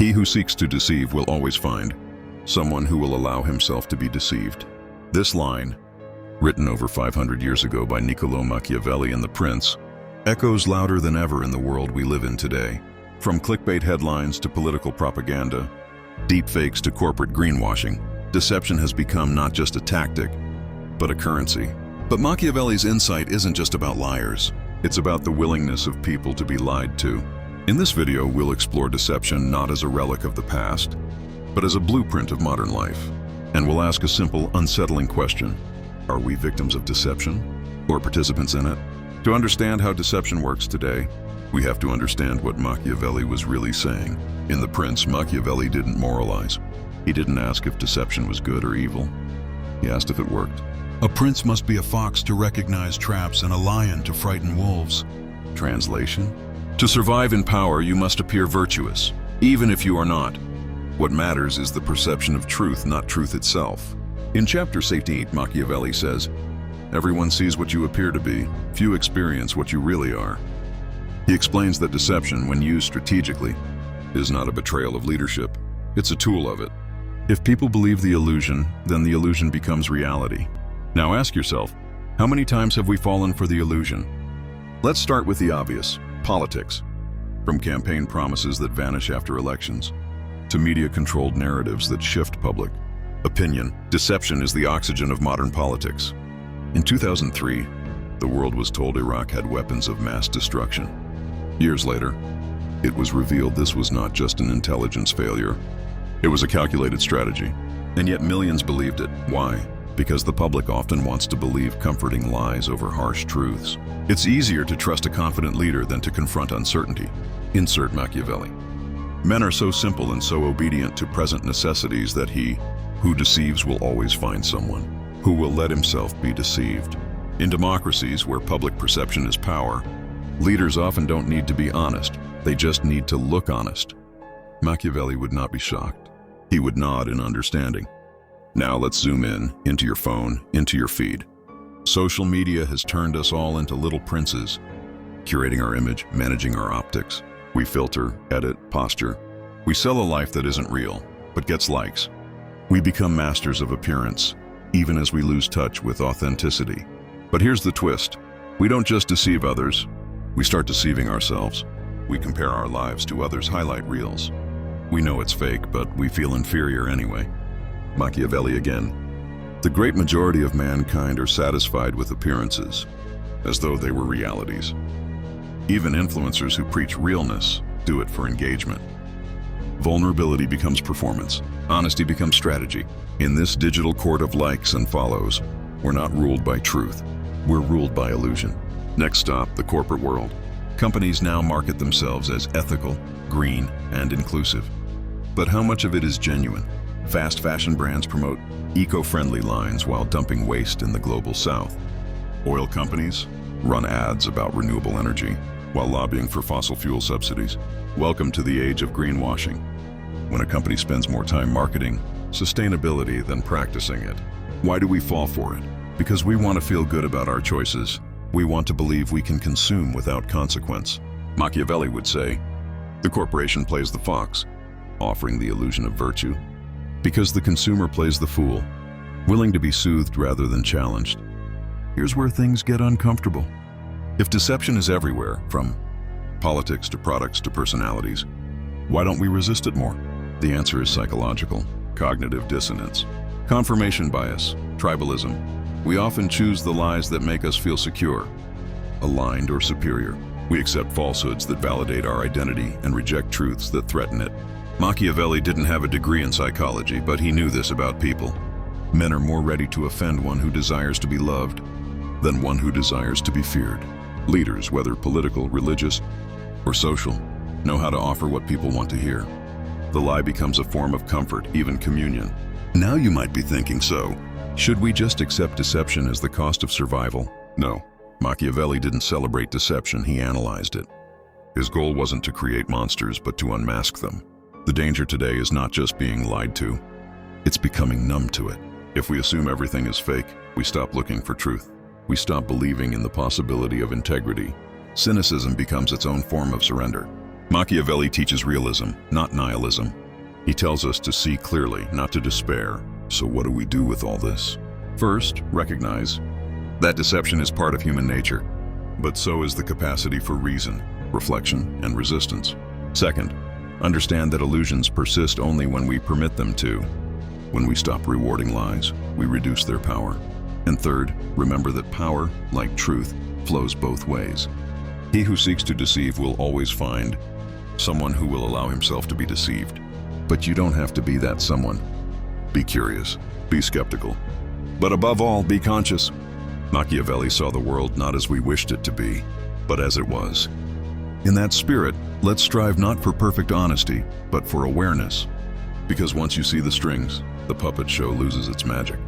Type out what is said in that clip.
He who seeks to deceive will always find someone who will allow himself to be deceived. This line, written over 500 years ago by Niccolò Machiavelli in The Prince, echoes louder than ever in the world we live in today. From clickbait headlines to political propaganda, deepfakes to corporate greenwashing, deception has become not just a tactic, but a currency. But Machiavelli's insight isn't just about liars. It's about the willingness of people to be lied to. In this video, we'll explore deception not as a relic of the past, but as a blueprint of modern life. And we'll ask a simple, unsettling question. Are we victims of deception or participants in it? To understand how deception works today, we have to understand what Machiavelli was really saying. In The Prince, Machiavelli didn't moralize. He didn't ask if deception was good or evil. He asked if it worked. A prince must be a fox to recognize traps and a lion to frighten wolves. Translation: to survive in power, you must appear virtuous, even if you are not. What matters is the perception of truth, not truth itself. In chapter 18, Machiavelli says, "Everyone sees what you appear to be. Few experience what you really are." He explains that deception, when used strategically, is not a betrayal of leadership. It's a tool of it. If people believe the illusion, then the illusion becomes reality. Now ask yourself, how many times have we fallen for the illusion? Let's start with the obvious: politics. From campaign promises that vanish after elections, to media-controlled narratives that shift public opinion, deception is the oxygen of modern politics. In 2003, the world was told Iraq had weapons of mass destruction. Years later, it was revealed this was not just an intelligence failure. It was a calculated strategy. And yet millions believed it. Why? Because the public often wants to believe comforting lies over harsh truths. It's easier to trust a confident leader than to confront uncertainty. Insert Machiavelli. Men are so simple and so obedient to present necessities that he who deceives will always find someone who will let himself be deceived. In democracies where public perception is power, leaders often don't need to be honest. They just need to look honest. Machiavelli would not be shocked. He would nod in understanding. Now let's zoom in, into your phone, into your feed. Social media has turned us all into little princes, curating our image, managing our optics. We filter, edit, posture. We sell a life that isn't real, but gets likes. We become masters of appearance, even as we lose touch with authenticity. But here's the twist. We don't just deceive others, we start deceiving ourselves. We compare our lives to others' highlight reels. We know it's fake, but we feel inferior anyway. Machiavelli again. The great majority of mankind are satisfied with appearances, as though they were realities. Even influencers who preach realness do it for engagement. Vulnerability becomes performance. Honesty becomes strategy. In this digital court of likes and follows, we're not ruled by truth. We're ruled by illusion. Next stop, the corporate world. Companies now market themselves as ethical, green, and inclusive. But how much of it is genuine? Fast fashion brands promote eco-friendly lines while dumping waste in the global south. Oil companies run ads about renewable energy while lobbying for fossil fuel subsidies. Welcome to the age of greenwashing, when a company spends more time marketing sustainability than practicing it. Why do we fall for it? Because we want to feel good about our choices. We want to believe we can consume without consequence. Machiavelli would say, the corporation plays the fox, offering the illusion of virtue, because the consumer plays the fool, willing to be soothed rather than challenged. Here's where things get uncomfortable. If deception is everywhere, from politics to products to personalities, why don't we resist it more? The answer is psychological, cognitive dissonance, confirmation bias, tribalism. We often choose the lies that make us feel secure, aligned, or superior. We accept falsehoods that validate our identity and reject truths that threaten it. Machiavelli didn't have a degree in psychology, but he knew this about people. Men are more ready to offend one who desires to be loved than one who desires to be feared. Leaders, whether political, religious, or social, know how to offer what people want to hear. The lie becomes a form of comfort, even communion. Now you might be thinking, so, should we just accept deception as the cost of survival? No. Machiavelli didn't celebrate deception, he analyzed it. His goal wasn't to create monsters, but to unmask them. The danger today is not just being lied to, it's becoming numb to it. If we assume everything is fake, we stop looking for truth. We stop believing in the possibility of integrity. Cynicism becomes its own form of surrender. Machiavelli teaches realism, not nihilism. He tells us to see clearly, not to despair. So what do we do with all this? First, recognize that deception is part of human nature, but so is the capacity for reason, reflection, and resistance. Second, understand that illusions persist only when we permit them to. When we stop rewarding lies, we reduce their power. And third, remember that power, like truth, flows both ways. He who seeks to deceive will always find someone who will allow himself to be deceived. But you don't have to be that someone. Be curious, be skeptical, but above all, be conscious. Machiavelli saw the world not as we wished it to be, but as it was. In that spirit, let's strive not for perfect honesty, but for awareness. Because once you see the strings, the puppet show loses its magic.